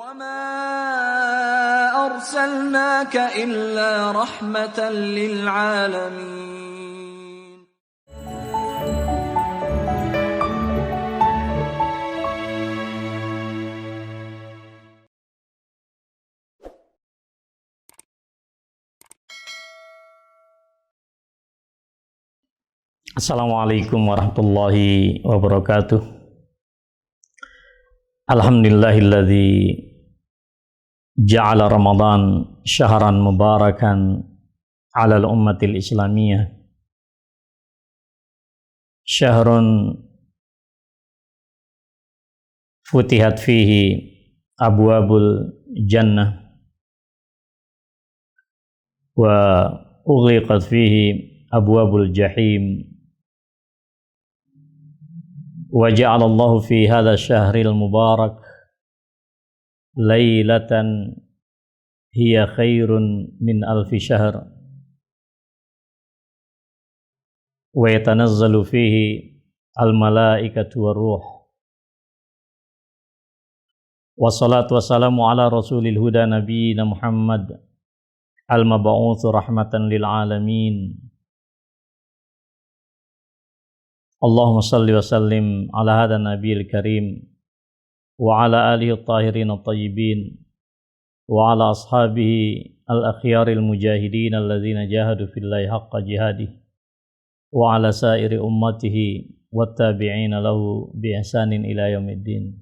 وَمَا أَرْسَلْنَاكَ إِلَّا رَحْمَةً لِلْعَالَمِينَ. Assalamualaikum warahmatullahi wabarakatuh. Alhamdulillahilladzi ja'ala Ramadan syahran mubarakan 'ala al-ummatil islamiyah. Syahrun futihat fihi abwabul jannah wa ughliqat fihi abwabul jahim. Wa ja'ala Allahu fi hadha syahril mubarak lailatan hiya khairun min alfi syahr wa yatanazzalu fihi al malaikatu war ruh. Wassalatu wassalamu ala rasulil huda nabiyina Muhammad al mab'utsu rahmatan lil alamin. Allahumma salli wa sallim ala hadha nabiyil karim wa ala alihi at-tahirin at-tayyibin wa ala ashabihi al-akhyaril mujahidin alladhina jahadu fillahi haqqa jihadih wa ala sairi ummatihi wat-tabi'ina lahu bi ihsanin ila yaumiddin.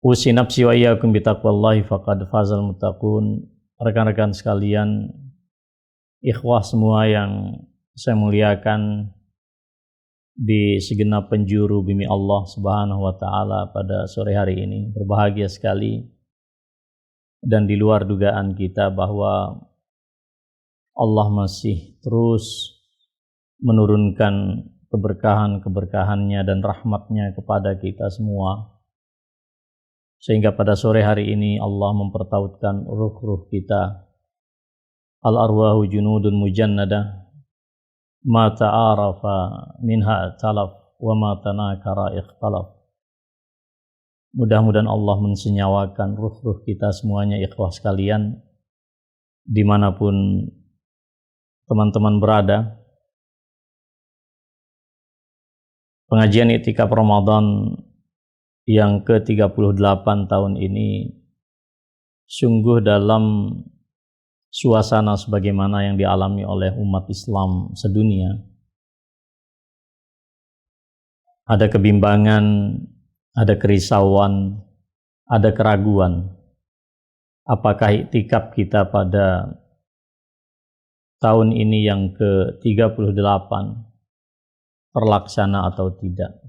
Usi nafsi wa iyyakum bi taqwallahi faqad fazal muttaqun. Rekan-rekan sekalian, ikhwah semua yang saya muliakan di segenap penjuru bumi Allah Subhanahu wa taala, pada sore hari ini berbahagia sekali dan di luar dugaan kita bahwa Allah masih terus menurunkan keberkahan-keberkahannya dan rahmatnya kepada kita semua, sehingga pada sore hari ini Allah mempertautkan ruh-ruh kita. Al-arwahu junudun mujannadah ma ta'arafa minha talaf wa ma tanakara ikhtalaf. Mudah-mudahan Allah mensenyawakan ruh-ruh kita semuanya, ikhwah sekalian, dimanapun teman-teman berada. Pengajian I'tikaf Ramadan yang ke-38 tahun ini sungguh dalam suasana sebagaimana yang dialami oleh umat Islam sedunia. Ada kebimbangan, ada kerisauan, ada keraguan. Apakah i'tikaf kita pada tahun ini yang ke-38 terlaksana atau tidak?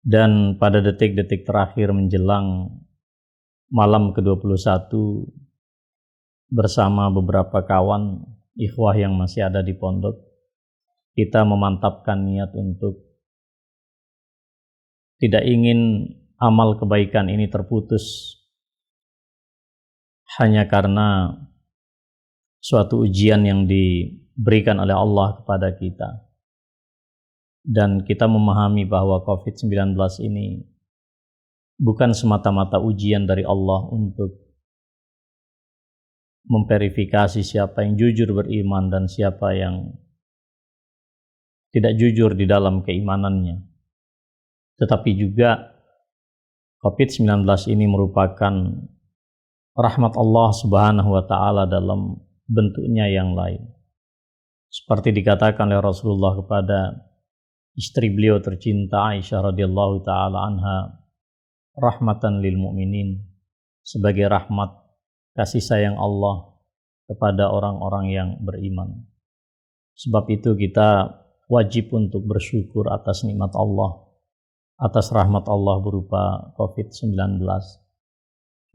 Dan pada detik-detik terakhir menjelang malam ke-21, bersama beberapa kawan ikhwah yang masih ada di pondok, kita memantapkan niat untuk tidak ingin amal kebaikan ini terputus hanya karena suatu ujian yang diberikan oleh Allah kepada kita. Dan kita memahami bahwa COVID-19 ini bukan semata-mata ujian dari Allah untuk memverifikasi siapa yang jujur beriman dan siapa yang tidak jujur di dalam keimanannya. Tetapi juga COVID-19 ini merupakan rahmat Allah Subhanahu wa taala dalam bentuknya yang lain. Seperti dikatakan oleh Rasulullah kepada istri beliau tercinta Aisyah radhiyallahu taala anha, rahmatan lil mu'minin, sebagai rahmat kasih sayang Allah kepada orang-orang yang beriman. Sebab itu kita wajib untuk bersyukur atas nikmat Allah, atas rahmat Allah berupa COVID-19.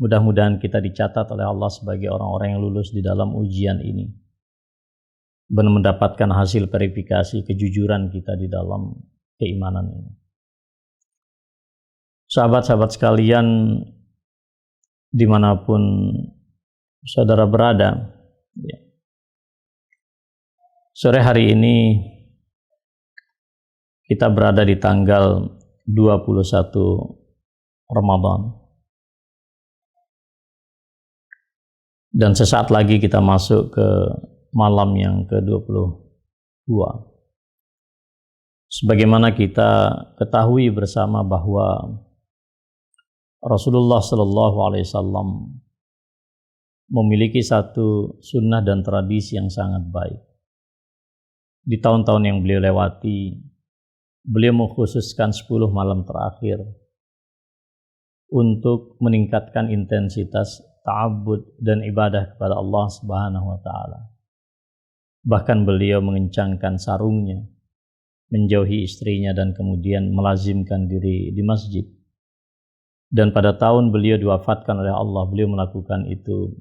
Mudah-mudahan kita dicatat oleh Allah sebagai orang-orang yang lulus di dalam ujian ini, dan mendapatkan hasil verifikasi kejujuran kita di dalam keimanan ini. Sahabat-sahabat sekalian, dimanapun saudara berada, sore hari ini kita berada di tanggal 21 Ramadan. Dan sesaat lagi kita masuk ke malam yang ke-22. Sebagaimana kita ketahui bersama bahwa Rasulullah Shallallahu Alaihi Wasallam memiliki satu sunnah dan tradisi yang sangat baik. Di tahun-tahun yang beliau lewati, beliau mengkhususkan 10 malam terakhir untuk meningkatkan intensitas ta'abbud dan ibadah kepada Allah Subhanahu wa taala. Bahkan beliau mengencangkan sarungnya, menjauhi istrinya dan kemudian melazimkan diri di masjid. Dan pada tahun beliau diwafatkan oleh Allah, beliau melakukan itu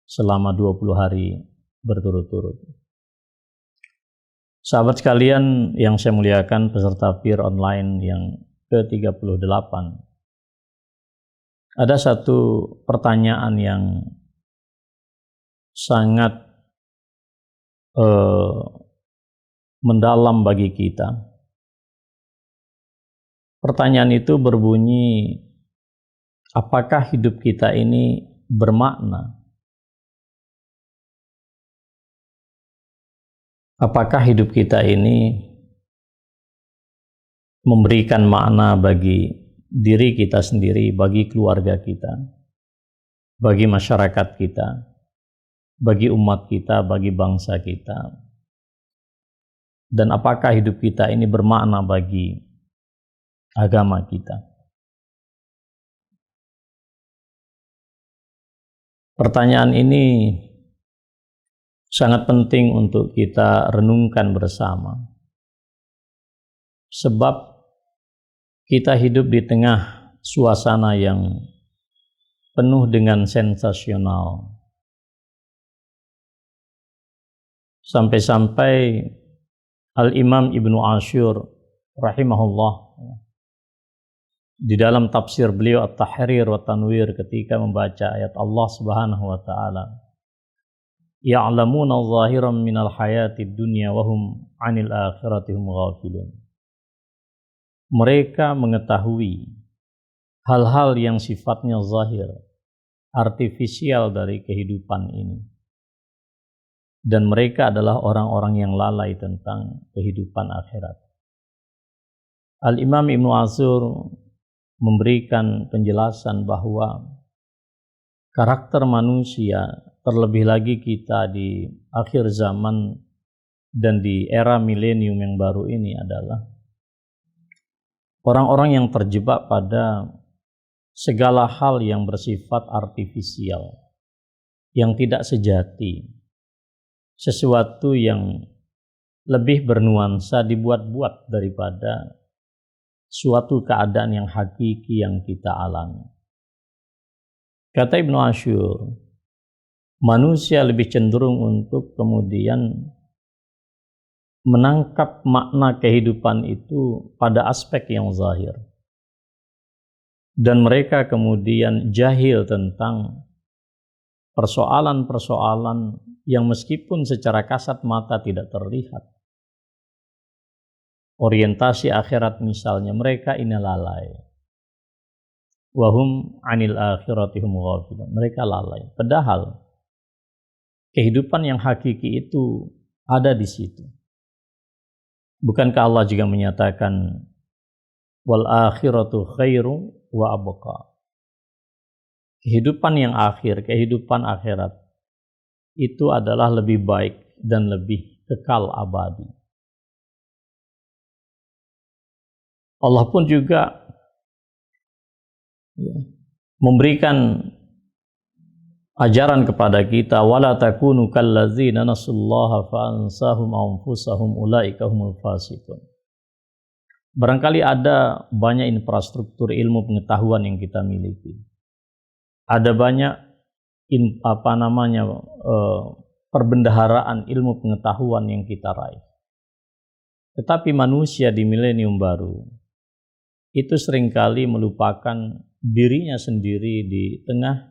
selama 20 hari berturut-turut. Sahabat sekalian yang saya muliakan, peserta PIR online yang ke-38. Ada satu pertanyaan yang sangat mendalam bagi kita. Pertanyaan itu berbunyi, apakah hidup kita ini bermakna? Apakah hidup kita ini memberikan makna bagi diri kita sendiri, bagi keluarga kita, bagi masyarakat kita, bagi umat kita, bagi bangsa kita? Dan apakah hidup kita ini bermakna bagi agama kita? Pertanyaan ini sangat penting untuk kita renungkan bersama. Sebab kita hidup di tengah suasana yang penuh dengan sensasional. Sampai-sampai Al-Imam Ibnu Ashur rahimahullah di dalam tafsir beliau At-Tahrir wa Tanwir ketika membaca ayat Allah Subhanahu wa taala, ya'lamuna zahiran minal hayatid dunya wa hum 'anil akhirati hum ghafilun. Mereka mengetahui hal-hal yang sifatnya zahir, artifisial dari kehidupan ini. Dan mereka adalah orang-orang yang lalai tentang kehidupan akhirat. Al-Imam Ibnu Ashur memberikan penjelasan bahwa karakter manusia, terlebih lagi kita di akhir zaman dan di era milenium yang baru ini, adalah orang-orang yang terjebak pada segala hal yang bersifat artifisial, yang tidak sejati, sesuatu yang lebih bernuansa dibuat-buat daripada suatu keadaan yang hakiki yang kita alami. Kata Ibnu Ashur, manusia lebih cenderung untuk kemudian menangkap makna kehidupan itu pada aspek yang zahir. Dan mereka kemudian jahil tentang persoalan-persoalan yang meskipun secara kasat mata tidak terlihat. Orientasi akhirat misalnya, mereka ini lalai. Wahum 'anil akhirati hum ghafilun. Mereka lalai. Padahal kehidupan yang hakiki itu ada di situ. Bukankah Allah juga menyatakan wal akhiratu khairu wa abqa. Kehidupan yang akhir, kehidupan akhirat itu adalah lebih baik dan lebih kekal abadi. Allah pun juga memberikan ajaran kepada kita, wala takunu kallazina nasullaha fa ansahum anfusahum ulaika humul fasiqun. Barangkali ada banyak infrastruktur ilmu pengetahuan yang kita miliki. Ada banyak perbendaharaan ilmu pengetahuan yang kita raih. Tetapi manusia di milenium baru itu seringkali melupakan dirinya sendiri di tengah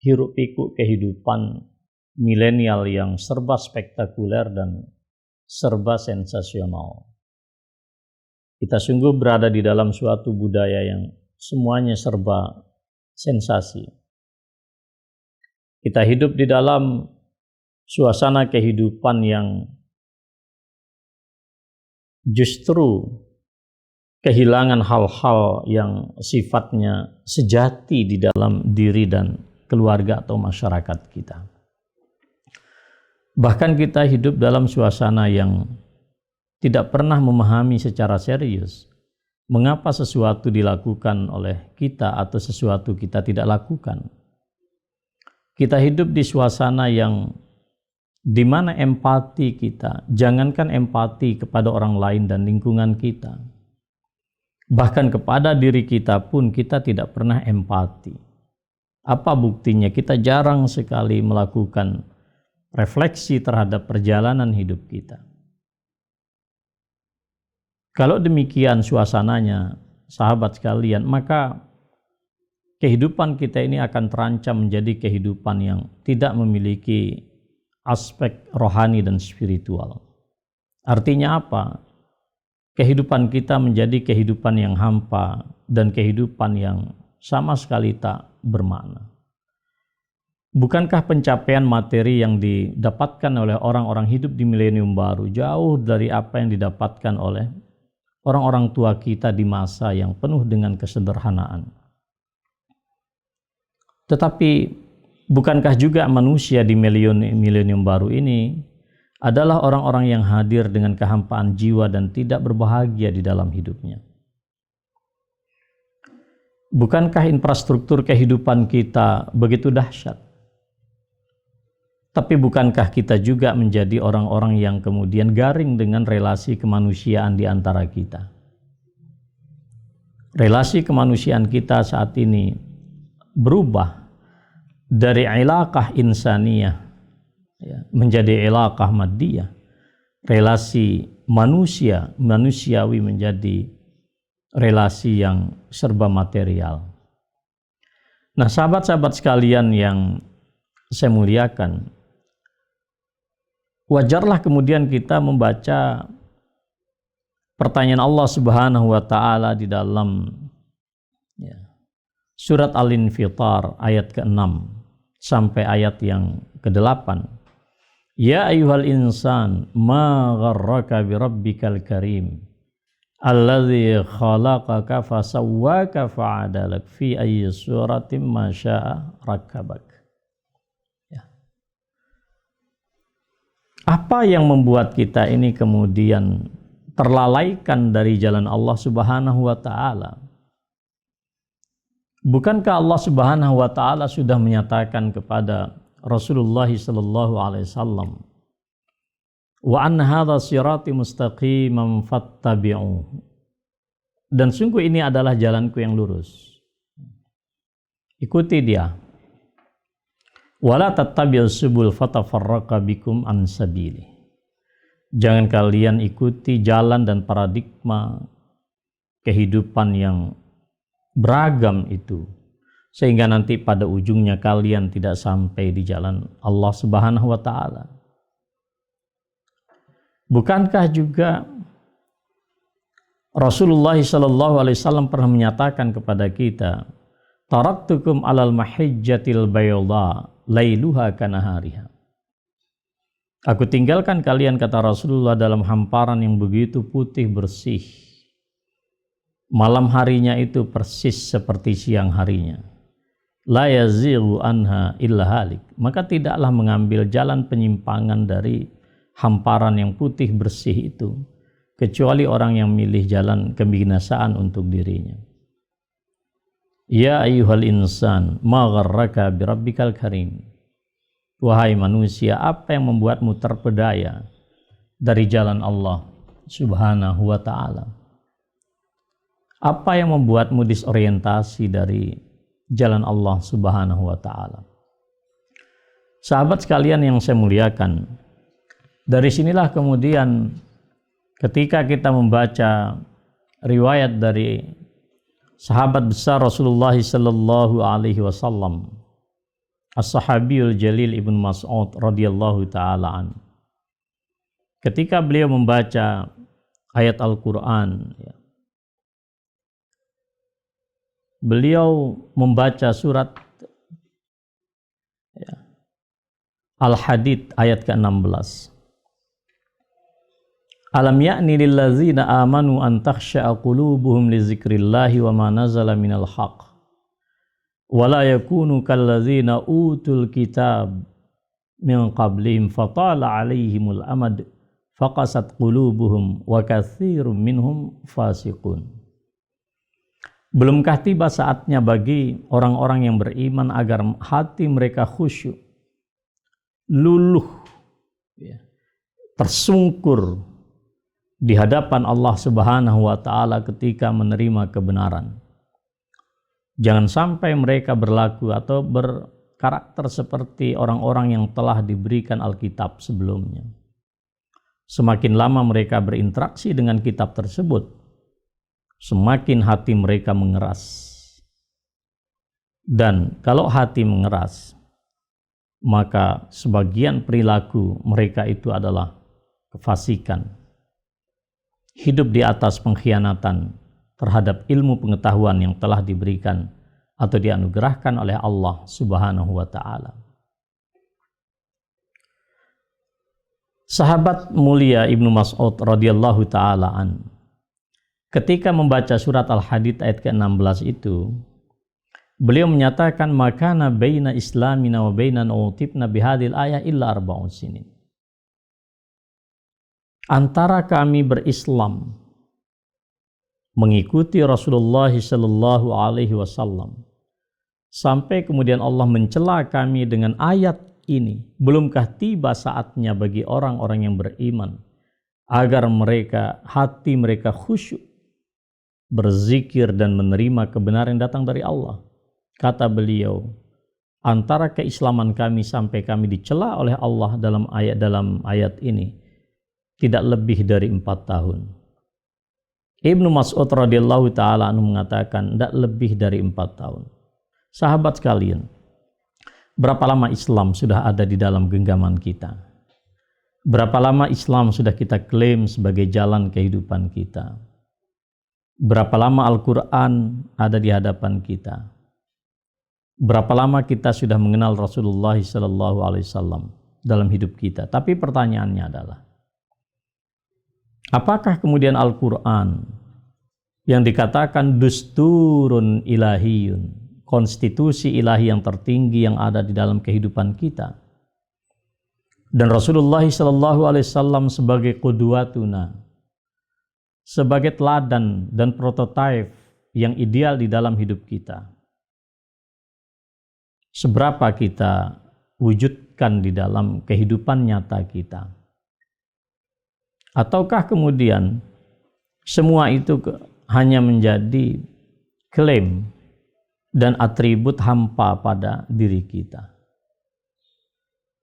hiruk pikuk kehidupan milenial yang serba spektakuler dan serba sensasional. Kita sungguh berada di dalam suatu budaya yang semuanya serba sensasi. Kita hidup di dalam suasana kehidupan yang justru kehilangan hal-hal yang sifatnya sejati di dalam diri dan keluarga atau masyarakat kita. Bahkan kita hidup dalam suasana yang tidak pernah memahami secara serius mengapa sesuatu dilakukan oleh kita atau sesuatu kita tidak lakukan. Kita hidup di suasana yang di mana empati kita, jangankan empati kepada orang lain dan lingkungan kita, bahkan kepada diri kita pun kita tidak pernah empati. Apa buktinya? Kita jarang sekali melakukan refleksi terhadap perjalanan hidup kita. Kalau demikian suasananya, sahabat sekalian, maka kehidupan kita ini akan terancam menjadi kehidupan yang tidak memiliki aspek rohani dan spiritual. Artinya apa? Kehidupan kita menjadi kehidupan yang hampa dan kehidupan yang sama sekali tak bermakna. Bukankah pencapaian materi yang didapatkan oleh orang-orang hidup di milenium baru jauh dari apa yang didapatkan oleh orang-orang tua kita di masa yang penuh dengan kesederhanaan? Tetapi bukankah juga manusia di milenium baru ini adalah orang-orang yang hadir dengan kehampaan jiwa dan tidak berbahagia di dalam hidupnya? Bukankah infrastruktur kehidupan kita begitu dahsyat? Tapi bukankah kita juga menjadi orang-orang yang kemudian garing dengan relasi kemanusiaan di antara kita? Relasi kemanusiaan kita saat ini berubah dari ilaqah insaniyah menjadi ilaqah maddiyah. Relasi manusiawi menjadi relasi yang serba material. Nah, sahabat-sahabat sekalian yang saya muliakan, wajarlah kemudian kita membaca pertanyaan Allah Subhanahu wa taala di dalam surat Al-Infitar ayat ke-6 sampai ayat yang ke-8. Ya ayyuhal insan ma gharraka bi rabbikal karim alladzi khalaqaka fasawwaka fa'adalak fi ayyi suratin ma syaa rakkabak. Ya. Apa yang membuat kita ini kemudian terlalaikan dari jalan Allah Subhanahu wa taala? Bukankah Allah Subhanahu wa taala sudah menyatakan kepada Rasulullah sallallahu alaihi wasallam, wa anna hadza sirati mustaqiman fattabi'uhu, dan sungguh ini adalah jalanku yang lurus, ikuti dia. Wala tattabi'us subul fatafarraqa bikum an sabili, jangan kalian ikuti jalan dan paradigma kehidupan yang beragam itu, sehingga nanti pada ujungnya kalian tidak sampai di jalan Allah Subhanahu wa taala. Bukankah juga Rasulullah sallallahu alaihi wasallam pernah menyatakan kepada kita, taraktukum alal mahijjatil bayda lailuha kanahariha. Aku tinggalkan kalian, kata Rasulullah, dalam hamparan yang begitu putih bersih. Malam harinya itu persis seperti siang harinya. La yazighu anha illa halik. Maka tidaklah mengambil jalan penyimpangan dari hamparan yang putih bersih itu kecuali orang yang milih jalan kebinasaan untuk dirinya. Ya ayyuhal insan ma gharraka bi rabbikal karim. Wahai manusia, apa yang membuatmu terpedaya dari jalan Allah Subhanahu wa taala? Apa yang membuatmu disorientasi dari jalan Allah Subhanahu wa taala? Sahabat sekalian yang saya muliakan, dari sinilah kemudian ketika kita membaca riwayat dari sahabat besar Rasulullah sallallahu alaihi wasallam, As-Sahabiyul Jalil Ibnu Mas'ud radhiyallahu taala an. Ketika beliau membaca ayat Al-Qur'an, beliau membaca surat Al-Hadid ayat ke-16. Alam ya'ni lillazina amanu an takhsha'a qulubuhum li dzikrillahi wa ma nazala minal haqq wa la yakunu kallazina utul kitab min qablihim fatala 'alaihimul amad faqasat qulubuhum wa katsirun minhum fasiqun. Belumkah tiba saatnya bagi orang-orang yang beriman agar hati mereka khusyuk, luluh, tersungkur di hadapan Allah Subhanahu wa Ta'ala ketika menerima kebenaran. Jangan sampai mereka berlaku atau berkarakter seperti orang-orang yang telah diberikan Alkitab sebelumnya. Semakin lama mereka berinteraksi dengan kitab tersebut, semakin hati mereka mengeras. Dan kalau hati mengeras, maka sebagian perilaku mereka itu adalah kefasikan. Hidup di atas pengkhianatan terhadap ilmu pengetahuan yang telah diberikan atau dianugerahkan oleh Allah Subhanahu wa Ta'ala. Sahabat mulia Ibnu Mas'ud radhiyallahu ta'ala an, ketika membaca surat Al-Hadid ayat ke-16 itu, beliau menyatakan makana baina islamina wa baina utibna bihadil ayah illa arba'un sinin. Antara kami berislam, mengikuti Rasulullah sallallahu alaihi wasallam, sampai kemudian Allah mencela kami dengan ayat ini, belumkah tiba saatnya bagi orang-orang yang beriman agar hati mereka khusyuk, berzikir dan menerima kebenaran yang datang dari Allah. Kata beliau, antara keislaman kami sampai kami dicela oleh Allah dalam ayat ini tidak lebih dari 4 tahun. Ibnu Mas'ud radhiyallahu ta'ala anhu mengatakan tidak lebih dari 4 tahun. Sahabat sekalian, berapa lama Islam sudah ada di dalam genggaman kita? Berapa lama Islam sudah kita klaim sebagai jalan kehidupan kita? Berapa lama Al-Quran ada di hadapan kita? Berapa lama kita sudah mengenal Rasulullah SAW dalam hidup kita? Tapi pertanyaannya adalah, apakah kemudian Al-Quran yang dikatakan dusturun ilahiyun, konstitusi ilahi yang tertinggi yang ada di dalam kehidupan kita, dan Rasulullah SAW sebagai qudwatuna, sebagai teladan dan prototipe yang ideal di dalam hidup kita, seberapa kita wujudkan di dalam kehidupan nyata kita? Ataukah kemudian semua itu hanya menjadi klaim dan atribut hampa pada diri kita?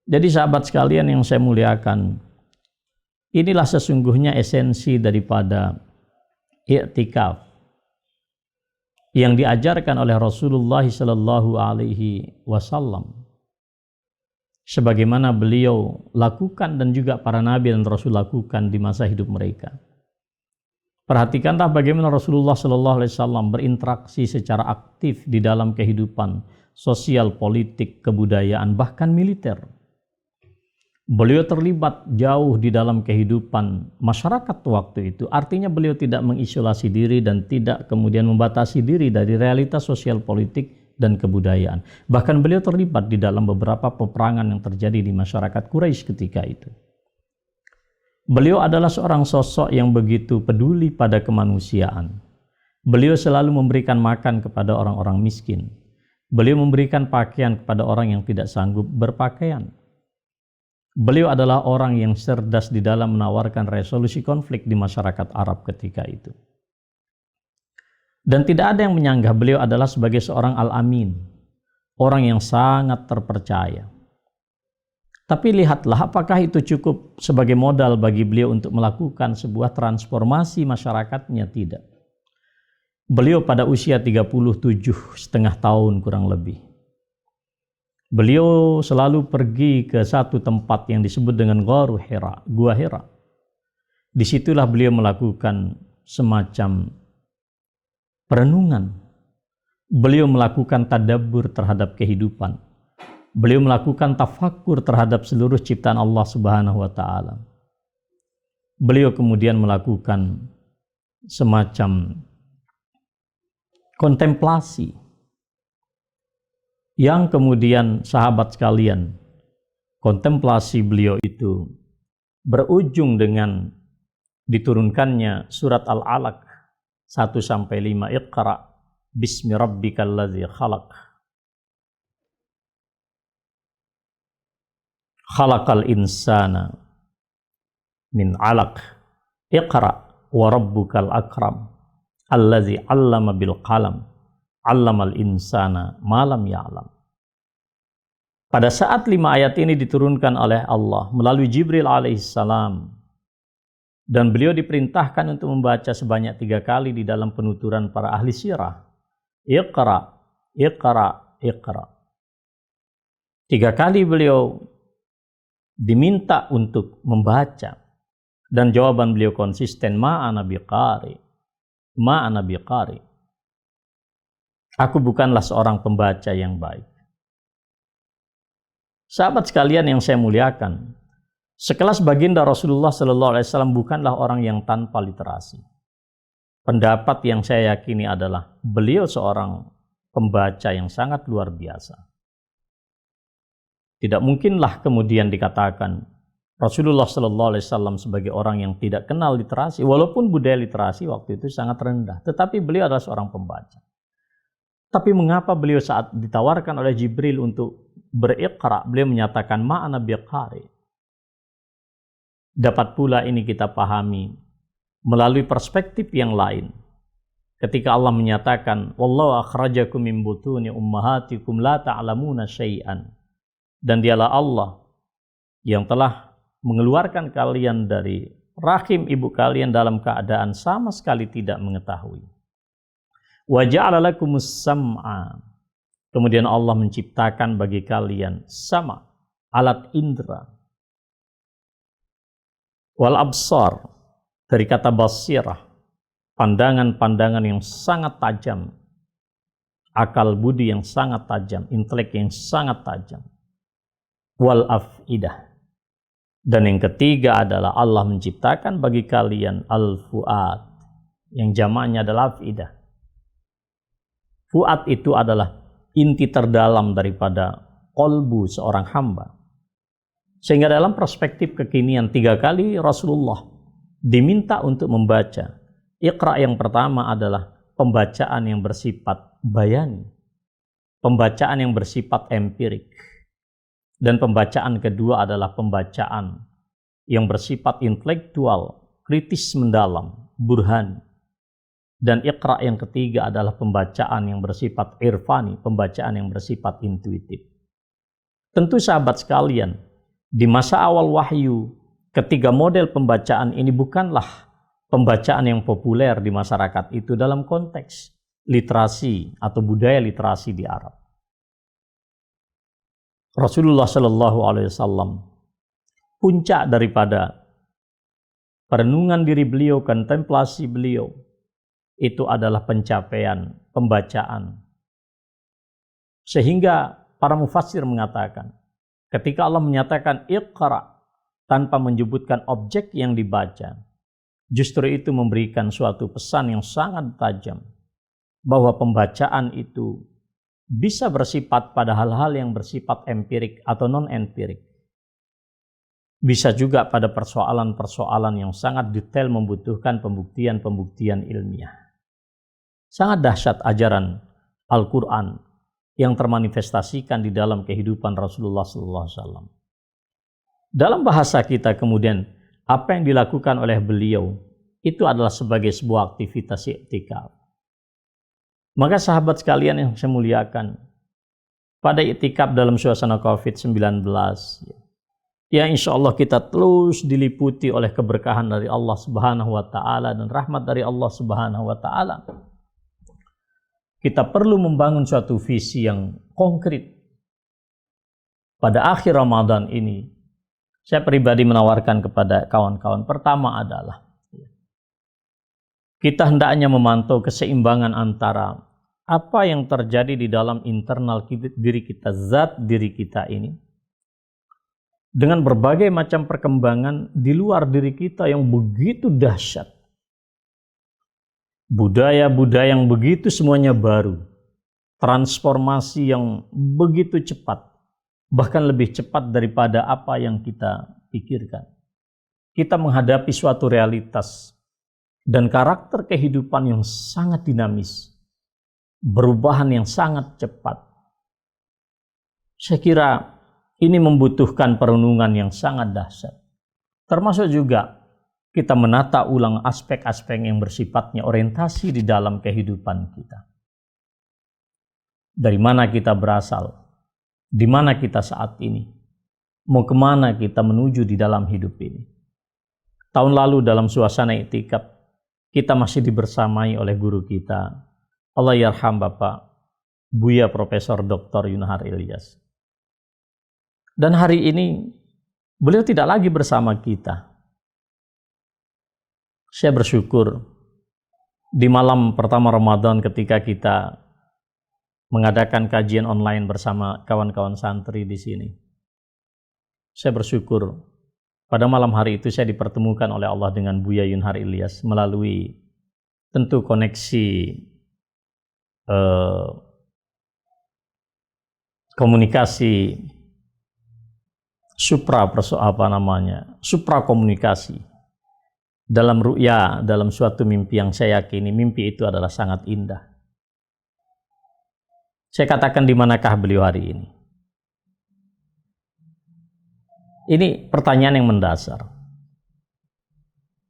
Jadi sahabat sekalian yang saya muliakan, inilah sesungguhnya esensi daripada i'tikaf yang diajarkan oleh Rasulullah sallallahu alaihi wasallam, sebagaimana beliau lakukan dan juga para nabi dan rasul lakukan di masa hidup mereka. Perhatikanlah bagaimana Rasulullah sallallahu alaihi wasallam berinteraksi secara aktif di dalam kehidupan sosial, politik, kebudayaan, bahkan militer. Beliau terlibat jauh di dalam kehidupan masyarakat waktu itu. Artinya beliau tidak mengisolasi diri dan tidak kemudian membatasi diri dari realitas sosial politik dan kebudayaan. Bahkan beliau terlibat di dalam beberapa peperangan yang terjadi di masyarakat Quraisy ketika itu. Beliau adalah seorang sosok yang begitu peduli pada kemanusiaan. Beliau selalu memberikan makan kepada orang-orang miskin. Beliau memberikan pakaian kepada orang yang tidak sanggup berpakaian. Beliau adalah orang yang cerdas di dalam menawarkan resolusi konflik di masyarakat Arab ketika itu. Dan tidak ada yang menyanggah beliau adalah sebagai seorang al-amin, orang yang sangat terpercaya. Tapi lihatlah apakah itu cukup sebagai modal bagi beliau untuk melakukan sebuah transformasi masyarakatnya? Tidak. Beliau pada usia 37,5 tahun kurang lebih. Beliau selalu pergi ke satu tempat yang disebut dengan Gharu Hira, Gua Hira. Disitulah beliau melakukan semacam perenungan, Beliau melakukan tadabbur terhadap kehidupan. Beliau melakukan tafakkur terhadap seluruh ciptaan Allah Subhanahu wa taala. Beliau kemudian melakukan semacam kontemplasi yang kemudian sahabat sekalian, kontemplasi beliau itu berujung dengan diturunkannya surat Al-Alaq 1-5, Iqra bismi rabbikal ladzi khalaq. Khalaqal insana min 'alaq. Iqra wa rabbukal akram. Allazi 'allama bil qalam. 'Allamal insana ma lam ya'lam. Pada saat 5 ayat ini diturunkan oleh Allah melalui Jibril alaihissalam, dan beliau diperintahkan untuk membaca sebanyak 3 kali di dalam penuturan para ahli sirah. Iqra, Iqra, Iqra. 3 kali beliau diminta untuk membaca, dan jawaban beliau konsisten, ma'ana biqari, ma'ana biqari. Aku bukanlah seorang pembaca yang baik. Sahabat sekalian yang saya muliakan, sekelas baginda Rasulullah SAW bukanlah orang yang tanpa literasi. Pendapat yang saya yakini adalah beliau seorang pembaca yang sangat luar biasa. Tidak mungkinlah kemudian dikatakan Rasulullah SAW sebagai orang yang tidak kenal literasi, walaupun budaya literasi waktu itu sangat rendah, tetapi beliau adalah seorang pembaca. Tapi mengapa beliau saat ditawarkan oleh Jibril untuk beriqra, beliau menyatakan ma'ana biqari? Dapat pula ini kita pahami melalui perspektif yang lain. Ketika Allah menyatakan, wallahu akhrajakum min butuni ummahatikum la ta'lamuna syai'an. Dan dialah Allah yang telah mengeluarkan kalian dari rahim ibu kalian dalam keadaan sama sekali tidak mengetahui. Wa ja'ala lakumus sam'a. Kemudian Allah menciptakan bagi kalian sama, alat indera. Wal absar, dari kata basirah, pandangan-pandangan yang sangat tajam, akal budi yang sangat tajam, intelek yang sangat tajam. Wal afidah. Dan yang ketiga adalah Allah menciptakan bagi kalian al-fuad, yang jamaknya adalah afidah. Fuad itu adalah inti terdalam daripada qalbu seorang hamba. Sehingga dalam perspektif kekinian 3 kali Rasulullah diminta untuk membaca. Iqra yang pertama adalah pembacaan yang bersifat bayani, pembacaan yang bersifat empirik. Dan pembacaan kedua adalah pembacaan yang bersifat intelektual, kritis mendalam, burhan. Dan iqra yang ketiga adalah pembacaan yang bersifat irfani, pembacaan yang bersifat intuitif. Tentu sahabat sekalian, di masa awal wahyu, ketiga model pembacaan ini bukanlah pembacaan yang populer di masyarakat itu dalam konteks literasi atau budaya literasi di Arab. Rasulullah SAW, puncak daripada perenungan diri beliau, kontemplasi beliau, itu adalah pencapaian pembacaan. Sehingga para mufassir mengatakan, ketika Allah menyatakan iqra tanpa menyebutkan objek yang dibaca, justru itu memberikan suatu pesan yang sangat tajam, bahwa pembacaan itu bisa bersifat pada hal-hal yang bersifat empirik atau non-empirik. Bisa juga pada persoalan-persoalan yang sangat detail membutuhkan pembuktian-pembuktian ilmiah. Sangat dahsyat ajaran Al-Quran yang termanifestasikan di dalam kehidupan Rasulullah SAW. Dalam bahasa kita kemudian, apa yang dilakukan oleh beliau itu adalah sebagai sebuah aktivitas i'tikaf. Maka sahabat sekalian yang saya muliakan, pada i'tikaf dalam suasana COVID-19, ya insya Allah kita terus diliputi oleh keberkahan dari Allah Subhanahu wa Ta'ala dan rahmat dari Allah Subhanahu wa Ta'ala. Kita perlu membangun suatu visi yang konkret. Pada akhir Ramadan ini, saya pribadi menawarkan kepada kawan-kawan, pertama adalah kita hendaknya memantau keseimbangan antara apa yang terjadi di dalam internal diri kita, zat diri kita ini, dengan berbagai macam perkembangan di luar diri kita yang begitu dahsyat. Budaya-budaya yang begitu semuanya baru. Transformasi yang begitu cepat. Bahkan lebih cepat daripada apa yang kita pikirkan. Kita menghadapi suatu realitas dan karakter kehidupan yang sangat dinamis. Perubahan yang sangat cepat. Saya kira ini membutuhkan perenungan yang sangat dahsyat. Termasuk juga kita menata ulang aspek-aspek yang bersifatnya orientasi di dalam kehidupan kita. Dari mana kita berasal? Di mana kita saat ini? Mau kemana kita menuju di dalam hidup ini? Tahun lalu dalam suasana iktikaf, kita masih dibersamai oleh guru kita, Allah yarham Bapak Buya Profesor Dr. Yunhar Ilyas. Dan hari ini beliau tidak lagi bersama kita. Saya bersyukur di malam pertama Ramadan ketika kita mengadakan kajian online bersama kawan-kawan santri di sini. Saya bersyukur pada malam hari itu saya dipertemukan oleh Allah dengan Buya Yunhar Ilyas melalui tentu koneksi komunikasi supra komunikasi dalam ru'ya, dalam suatu mimpi yang saya yakini mimpi itu adalah sangat indah. Saya katakan di manakah beliau hari ini? Ini pertanyaan yang mendasar.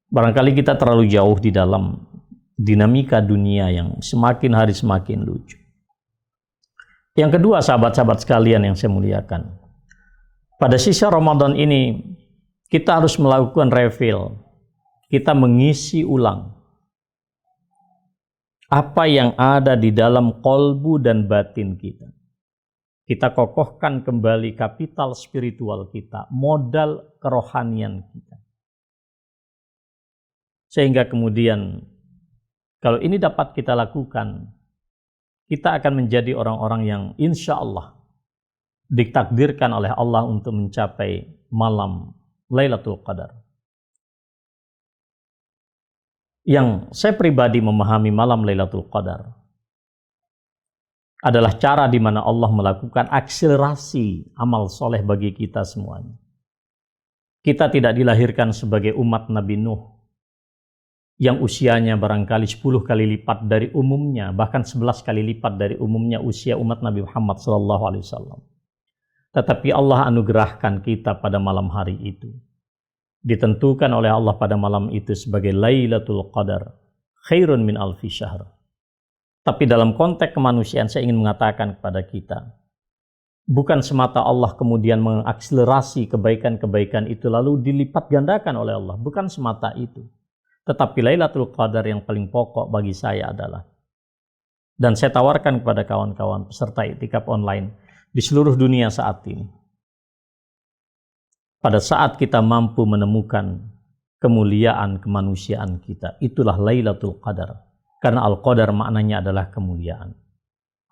Barangkali kita terlalu jauh di dalam dinamika dunia yang semakin hari semakin lucu. Yang kedua, sahabat-sahabat sekalian yang saya muliakan, pada sisa Ramadan ini kita harus melakukan refill. Kita mengisi ulang apa yang ada di dalam kolbu dan batin kita. Kita kokohkan kembali kapital spiritual kita, modal kerohanian kita. Sehingga kemudian kalau ini dapat kita lakukan, kita akan menjadi orang-orang yang insya Allah ditakdirkan oleh Allah untuk mencapai malam Lailatul Qadar. Yang saya pribadi memahami malam Lailatul Qadar adalah cara di mana Allah melakukan akselerasi amal soleh bagi kita semuanya. Kita tidak dilahirkan sebagai umat Nabi Nuh yang usianya barangkali 10 kali lipat dari umumnya, bahkan 11 kali lipat dari umumnya usia umat Nabi Muhammad SAW. Tetapi Allah anugerahkan kita pada malam hari itu. Ditentukan oleh Allah pada malam itu sebagai Lailatul Qadar, khairun min alfi syahr. Tapi dalam konteks kemanusiaan saya ingin mengatakan kepada kita, bukan semata Allah kemudian mengakselerasi kebaikan-kebaikan itu lalu dilipat gandakan oleh Allah, bukan semata itu. Tetapi Lailatul Qadar yang paling pokok bagi saya adalah, dan saya tawarkan kepada kawan-kawan peserta iktikaf online di seluruh dunia saat ini, pada saat kita mampu menemukan kemuliaan kemanusiaan kita, itulah Lailatul Qadar. Karena Al-Qadar maknanya adalah kemuliaan.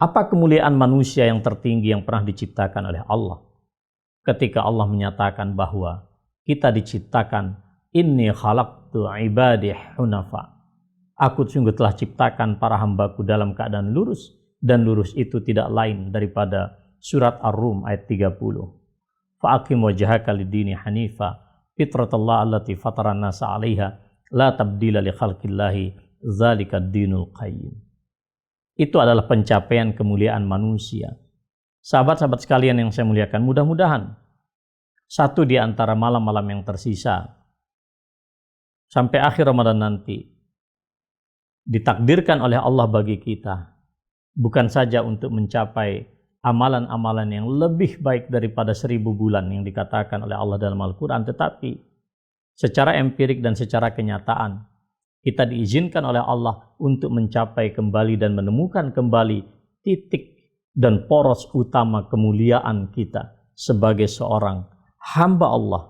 Apa kemuliaan manusia yang tertinggi yang pernah diciptakan oleh Allah? Ketika Allah menyatakan bahwa kita diciptakan, inni khalaqtu ibadi hunafa. Aku sungguh telah ciptakan para hambaku dalam keadaan lurus, dan lurus itu tidak lain daripada surat Ar-Rum ayat 30. Fa'aqim wajhaka lid-dini hanifa fitratallah allati fataran nasa 'alaiha la tabdila li khalqillahi dzalika ad-dinul qayyim. Itu adalah pencapaian kemuliaan manusia. Sahabat-sahabat sekalian yang saya muliakan, mudah-mudahan satu di antara malam-malam yang tersisa sampai akhir Ramadan nanti ditakdirkan oleh Allah bagi kita bukan saja untuk mencapai amalan-amalan yang lebih baik daripada 1000 bulan yang dikatakan oleh Allah dalam Al-Quran, tetapi secara empirik dan secara kenyataan kita diizinkan oleh Allah untuk mencapai kembali dan menemukan kembali titik dan poros utama kemuliaan kita sebagai seorang hamba Allah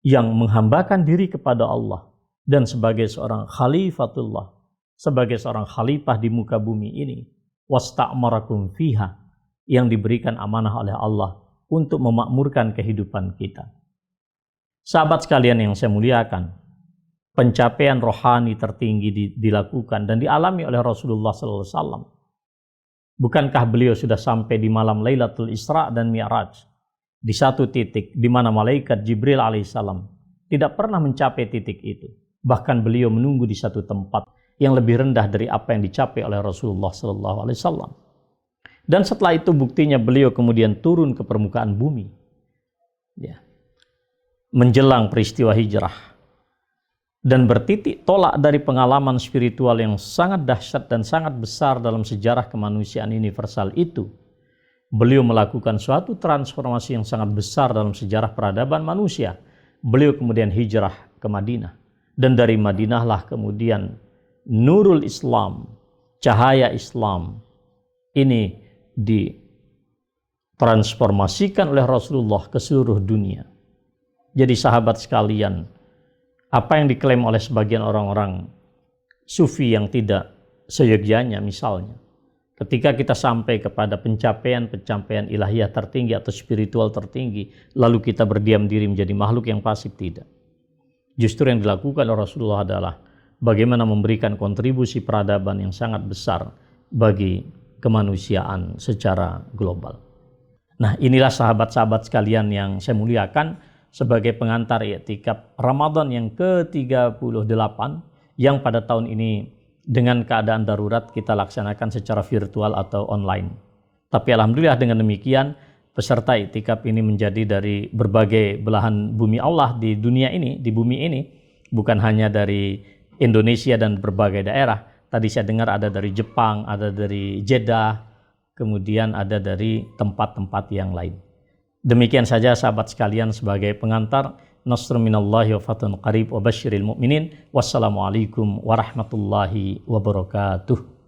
yang menghambakan diri kepada Allah dan sebagai seorang khalifatullah, sebagai seorang khalifah di muka bumi ini, wasta'marakum fiha, yang diberikan amanah oleh Allah untuk memakmurkan kehidupan kita. Sahabat sekalian yang saya muliakan, pencapaian rohani tertinggi dilakukan dan dialami oleh Rasulullah SAW. Bukankah beliau sudah sampai di malam Lailatul Isra dan Mi'raj, di satu titik di mana malaikat Jibril alaihissalam tidak pernah mencapai titik itu. Bahkan beliau menunggu di satu tempat yang lebih rendah dari apa yang dicapai oleh Rasulullah SAW. Dan setelah itu buktinya beliau kemudian turun ke permukaan bumi. Ya. Menjelang peristiwa hijrah. Dan bertitik tolak dari pengalaman spiritual yang sangat dahsyat dan sangat besar dalam sejarah kemanusiaan universal itu. Beliau melakukan suatu transformasi yang sangat besar dalam sejarah peradaban manusia. Beliau kemudian hijrah ke Madinah. Dan dari Madinahlah kemudian nurul Islam, cahaya Islam ini ditransformasikan oleh Rasulullah ke seluruh dunia. Jadi sahabat sekalian, apa yang diklaim oleh sebagian orang-orang sufi yang tidak seyogyanya misalnya, ketika kita sampai kepada pencapaian ilahiyah tertinggi atau spiritual tertinggi, lalu kita berdiam diri menjadi makhluk yang pasif, tidak. Justru yang dilakukan oleh Rasulullah adalah bagaimana memberikan kontribusi peradaban yang sangat besar bagi kemanusiaan secara global. Nah, inilah sahabat-sahabat sekalian yang saya muliakan sebagai pengantar i'tikaf Ramadan yang ke-38 yang pada tahun ini dengan keadaan darurat kita laksanakan secara virtual atau online. Tapi alhamdulillah dengan demikian peserta i'tikaf ini menjadi dari berbagai belahan bumi Allah di dunia ini, di bumi ini, bukan hanya dari Indonesia dan berbagai daerah. Tadi saya dengar ada dari Jepang, ada dari Jeddah, kemudian ada dari tempat-tempat yang lain. Demikian saja sahabat sekalian sebagai pengantar. Nasrun minallahi wa fathun qarib wa basyiril mu'minin. Wassalamualaikum warahmatullahi wabarakatuh.